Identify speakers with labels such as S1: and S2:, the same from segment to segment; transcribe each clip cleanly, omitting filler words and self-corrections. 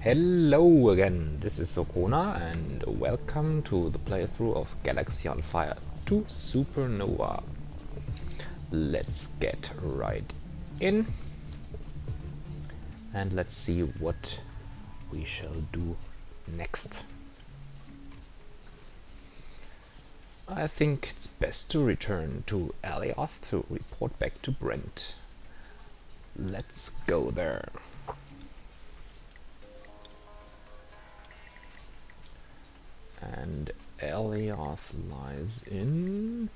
S1: Hello again, this is Sokona and welcome to the playthrough of Galaxy on Fire 2 Supernova. Let's get right in and let's see what we shall do next. I think it's best to return to Alioth to report back to Brent. Let's go there. And Alioth lies in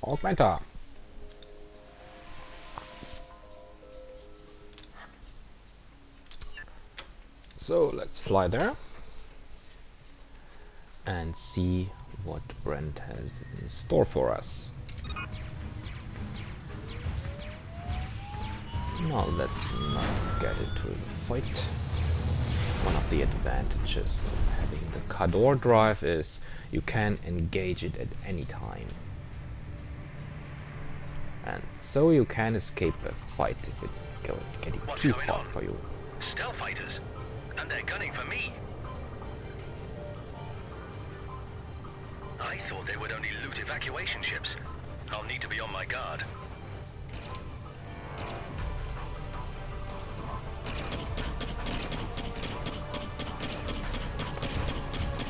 S1: Augmenta. So let's fly there and see what Brent has in store for us. Now let's not get into the fight. One of the advantages of having the Cador drive is you can engage it at any time. And so you can escape a fight if it's getting too hard for you.
S2: Stealth fighters, and they're gunning for me. I thought they would only loot evacuation ships. I'll need to be on my guard.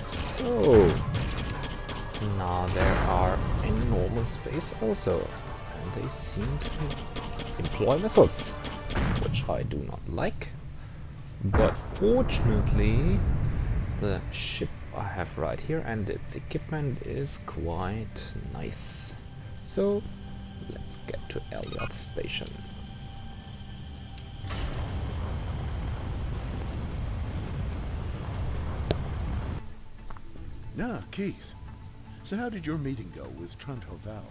S1: So now there are enormous space also, and they seem to employ missiles, which I do not like. But fortunately, the ship I have right here and its equipment is quite nice. So let's get to Alioth Station.
S3: Ah, Keith. So how did your meeting go with Truntoval?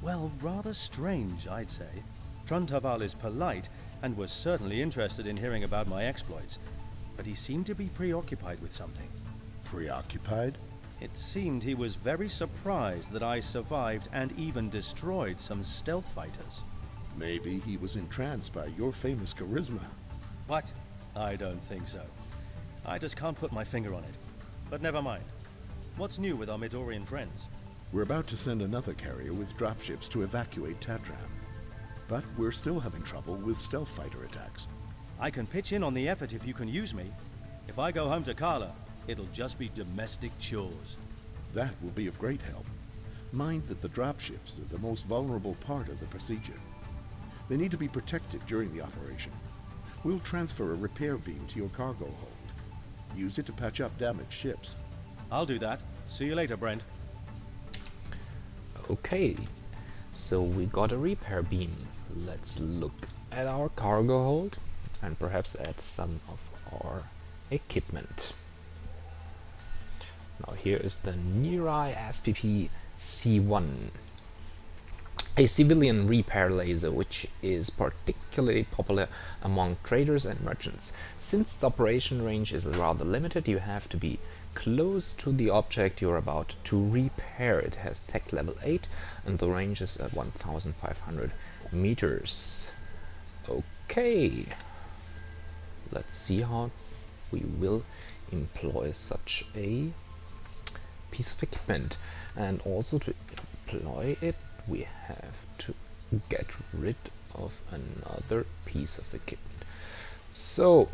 S4: Well, rather strange, I'd say. Truntoval is polite and was certainly interested in hearing about my exploits, but he seemed to be preoccupied with something.
S3: Preoccupied?
S4: It seemed he was very surprised that I survived and even destroyed some stealth fighters.
S3: Maybe he was entranced by your famous charisma.
S4: What? I don't think so. I just can't put my finger on it. But never mind. What's new with our Midorian friends?
S3: We're about to send another carrier with dropships to evacuate Tadram. But we're still having trouble with stealth fighter attacks.
S4: I can pitch in on the effort if you can use me. If I go home to Carla, it'll just be domestic chores.
S3: That will be of great help. Mind that the dropships are the most vulnerable part of the procedure. They need to be protected during the operation. We'll transfer a repair beam to your cargo hold. Use it to patch up damaged ships.
S4: I'll do that. See you later, Brent.
S1: Okay, so we got a repair beam. Let's look at our cargo hold and perhaps add some of our equipment. Now here is the Nirai SPP C1, a civilian repair laser which is particularly popular among traders and merchants. Since its operation range is rather limited, you have to be close to the object you're about to repair. It has tech level 8 and the range is at 1500 meters. Okay, let's see how we will employ such a piece of equipment, and also to employ it we have to get rid of another piece of equipment. So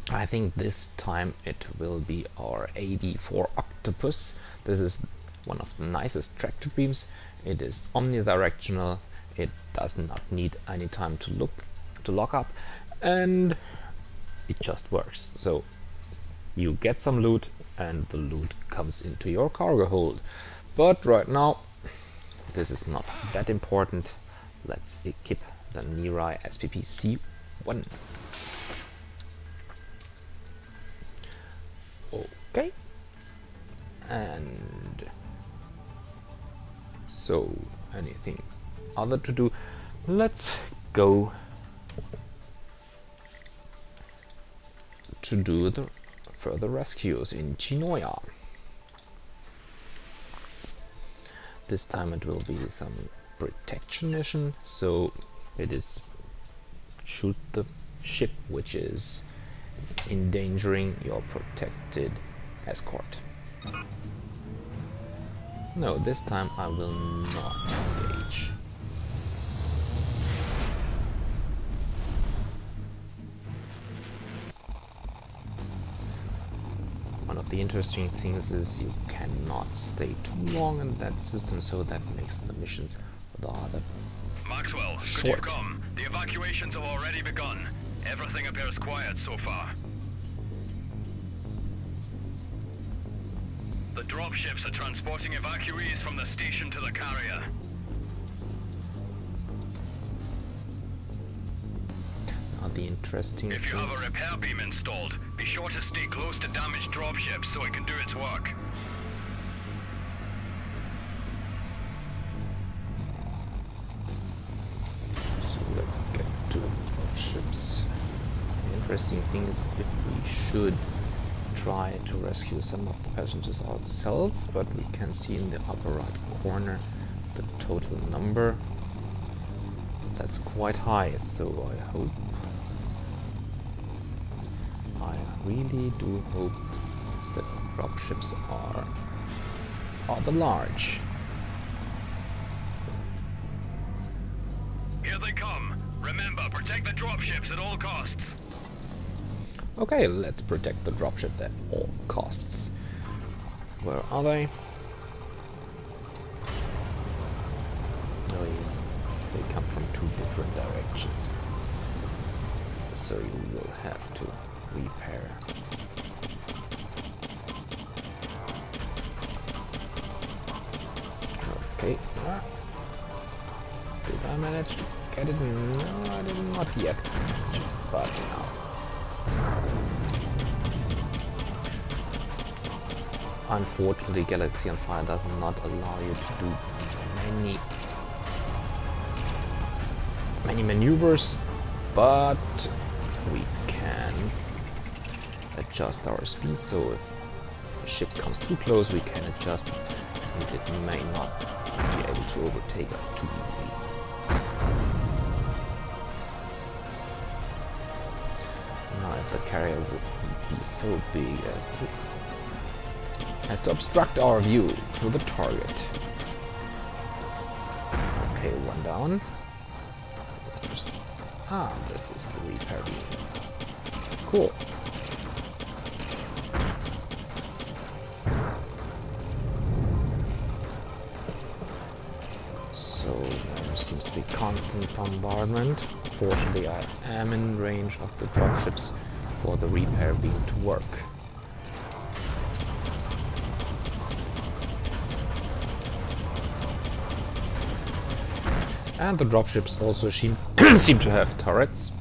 S1: I think this time it will be our AB4 Octopus. This is one of the nicest tractor beams. It is omnidirectional. It does not need any time to lock up, and it just works. So you get some loot and the loot comes into your cargo hold. But right now this is not that important. Let's equip the Nirai SPP C1. Okay, and so anything other to do, let's go to do the further rescues in Chinoya. This time it will be some protection mission, so it is shoot the ship which is endangering your protected escort. No, this time I will not engage. One of the interesting things is you cannot stay too long in that system, so that makes the missions rather
S2: Maxwell,
S1: short.
S2: could you come? The evacuations have already begun. Everything appears quiet so far. The dropships are transporting evacuees from the station to the carrier.
S1: Now the interesting
S2: If you
S1: thing,
S2: have a repair beam installed, be sure to stay close to damaged dropships so it can do its work.
S1: so let's get to dropships. The interesting thing is if we should try to rescue some of the passengers ourselves, but we can see in the upper right corner the total number. That's quite high, so I really do hope that dropships are rather large.
S2: Here they come. Remember, protect the dropships at all costs.
S1: Okay, let's protect the dropship at all costs. Where are they? Oh yes, they come from two different directions. So you will have to repair. Okay. Did I manage to get it? No, I did not yet. But now. Unfortunately, Galaxy on Fire does not allow you to do many maneuvers, but we can adjust our speed, so if the ship comes too close we can adjust and it may not be able to overtake us too easily. Now if the carrier would be so big as to obstruct our view to the target. Okay, one down. Ah, this is the repair beam. Cool. So there seems to be constant bombardment. Fortunately, I am in range of the dropships for the repair beam to work. And the dropships also seem to have turrets,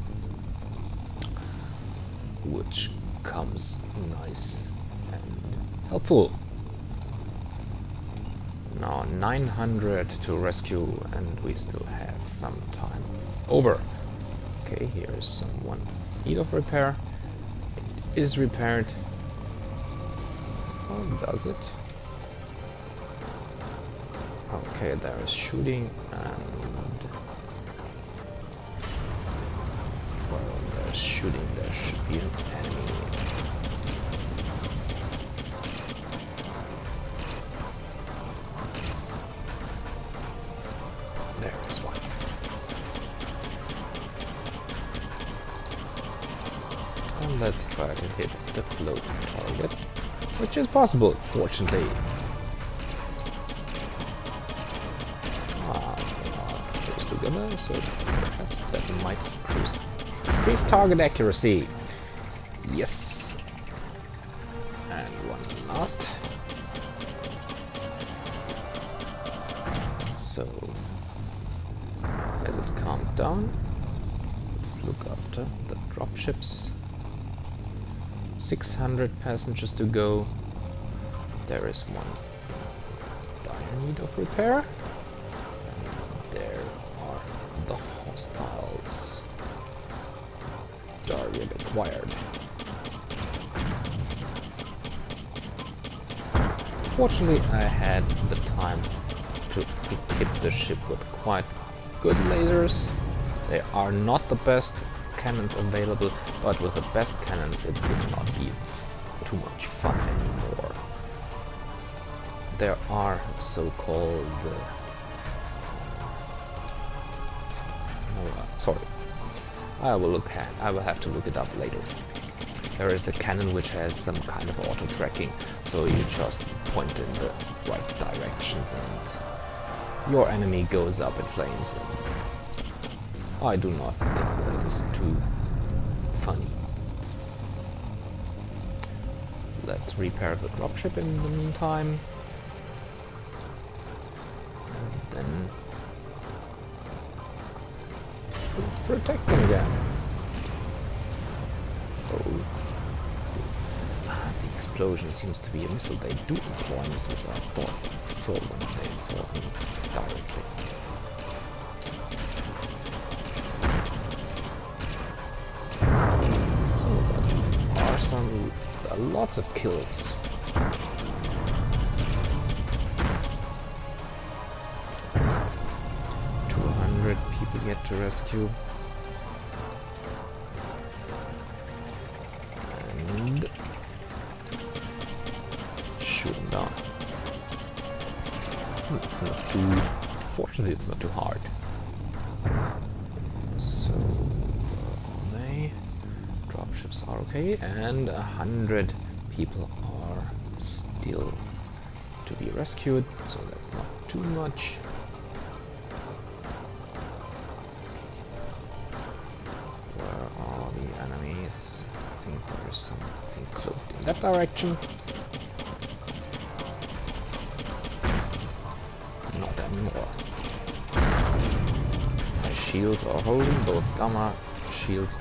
S1: which comes nice and helpful. Now 900 to rescue and we still have some time over. Okay, here is someone in need of repair. It is repaired. Oh, does it? Okay, there is shooting and well, there's shooting, there should be an enemy. There is one. And let's try to hit the floating target, which is possible, fortunately. Together, so perhaps that might increase target accuracy. Yes. And one last. So as it calmed down, let's look after the dropships. 600 passengers to go. There is one in need of repair. The hostiles. Target acquired. Fortunately, I had the time to the ship with quite good lasers. They are not the best cannons available, but with the best cannons it would not be too much fun anymore. There are so-called... sorry. I will have to look it up later. There is a cannon which has some kind of auto-tracking, so you just point in the right directions and your enemy goes up in flames. And I do not think that is too funny. Let's repair the dropship in the meantime. And then let's protect them again. Oh. The explosion seems to be a missile. They do employ missiles. I thought when they fought me directly. So there are some lots of kills. People yet to rescue. And shoot them down. It's not too... Fortunately, it's not too hard. So, where are they? Dropships are okay, and 100 people are still to be rescued, so that's not too much. I think there is something cloaked in that direction. Not anymore. My shields are holding both gamma shields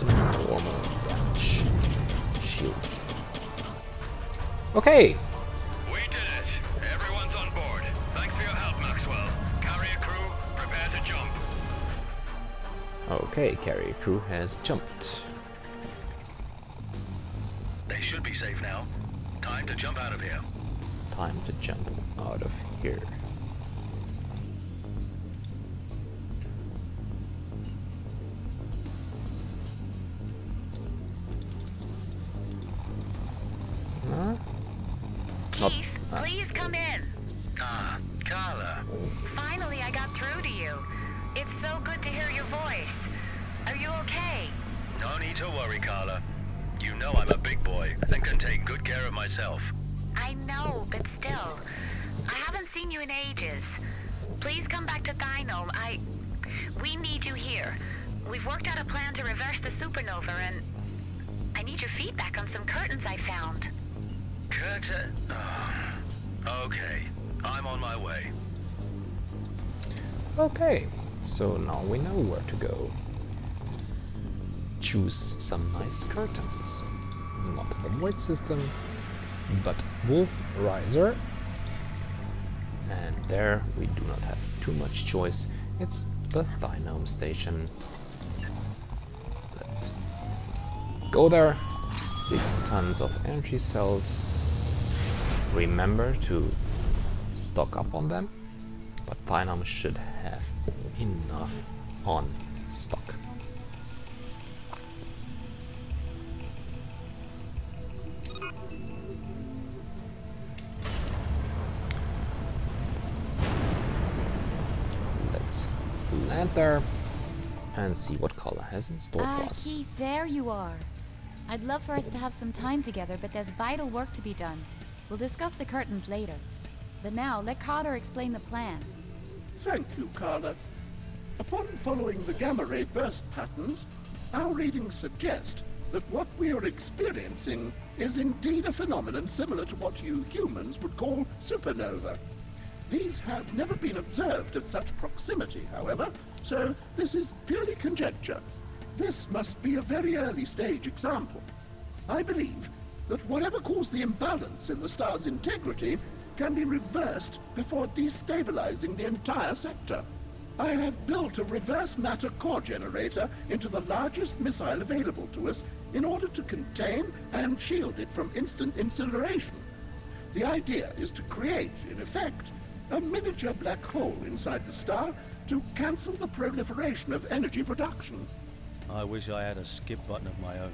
S1: and the normal damage shields. Okay.
S2: We did it! Everyone's on board. Thanks for your help, Maxwell. Carrier crew, prepare to jump.
S1: Okay, carrier crew has jumped.
S2: They should be safe now. Time to jump out of here.
S1: Time to jump out of here.
S5: Keith, please come in.
S2: Ah, Carla.
S5: Finally, I got through to you. It's so good to hear your voice. Are you okay?
S2: No need to worry, Carla. You know I'm a big boy and can take good care of myself.
S5: I know, but still. I haven't seen you in ages. Please come back to Dynome. We need you here. We've worked out a plan to reverse the supernova and I need your feedback on some curtains I found.
S2: Curtain? Oh. Okay, I'm on my way.
S1: Okay, so now we know where to go. Choose some nice curtains. Not the void system, but Wolf Riser. And there we do not have too much choice. It's the Dynome station. Let's go there. 6 tons of energy cells. Remember to stock up on them, but Dynome should have enough on stock. Let's land there and see what Carla has in store for us.
S6: Keith, there you are. I'd love for us to have some time together, but there's vital work to be done. We'll discuss the curtains later. But now, let Carter explain the plan.
S3: Thank you, Carla. Upon following the gamma-ray burst patterns, our readings suggest that what we are experiencing is indeed a phenomenon similar to what you humans would call supernova. These have never been observed at such proximity, however, so this is purely conjecture. This must be a very early stage example. I believe that whatever caused the imbalance in the star's integrity can be reversed before destabilizing the entire sector. I have built a reverse matter core generator into the largest missile available to us in order to contain and shield it from instant incineration. The idea is to create, in effect, a miniature black hole inside the star to cancel the proliferation of energy production.
S4: I wish I had a skip button of my own.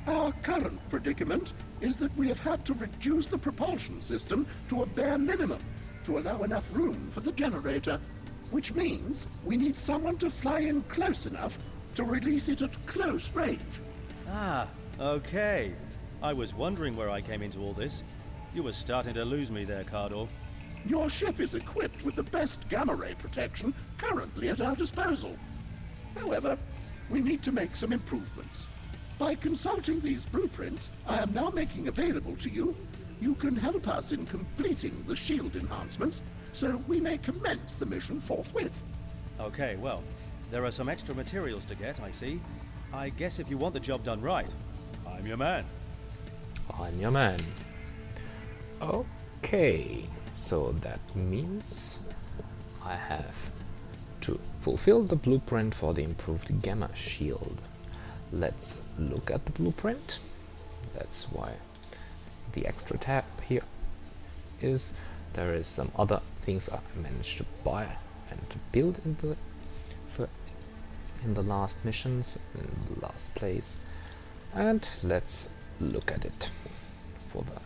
S3: Our current predicament is that we have had to reduce the propulsion system to a bare minimum to allow enough room for the generator, which means we need someone to fly in close enough to release it at close range.
S4: Ah, okay. I was wondering where I came into all this. You were starting to lose me there, Cardor.
S3: Your ship is equipped with the best gamma ray protection currently at our disposal. However, we need to make some improvements. By consulting these blueprints I am now making available to you, you can help us in completing the shield enhancements so we may commence the mission forthwith.
S4: Okay, well, there are some extra materials to get, I see. I guess if you want the job done right, I'm your man.
S1: I'm your man. Okay, so that means I have to fulfill the blueprint for the improved gamma shield. Let's look at the blueprint. That's why the extra tab here is. There is some other things I managed to buy and to build in the last missions, in the last place. And let's look at it. For the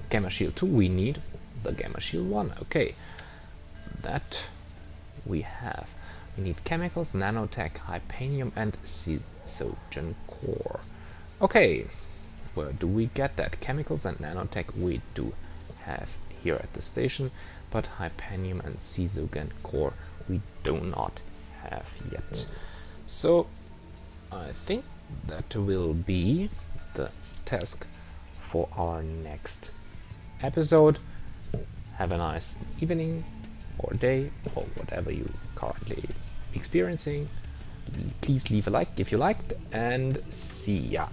S1: Gamma Shield 2 we need the Gamma Shield 1. Okay, that we have. We need chemicals, nanotech, hypanium and Sizogen core. Okay, where do we get that? Chemicals and nanotech we do have here at the station, but hypanium and Sizogen core we do not have yet. So I think that will be the task for our next episode. Have a nice evening or day or whatever you currently experiencing. Please leave a like if you liked, and see ya.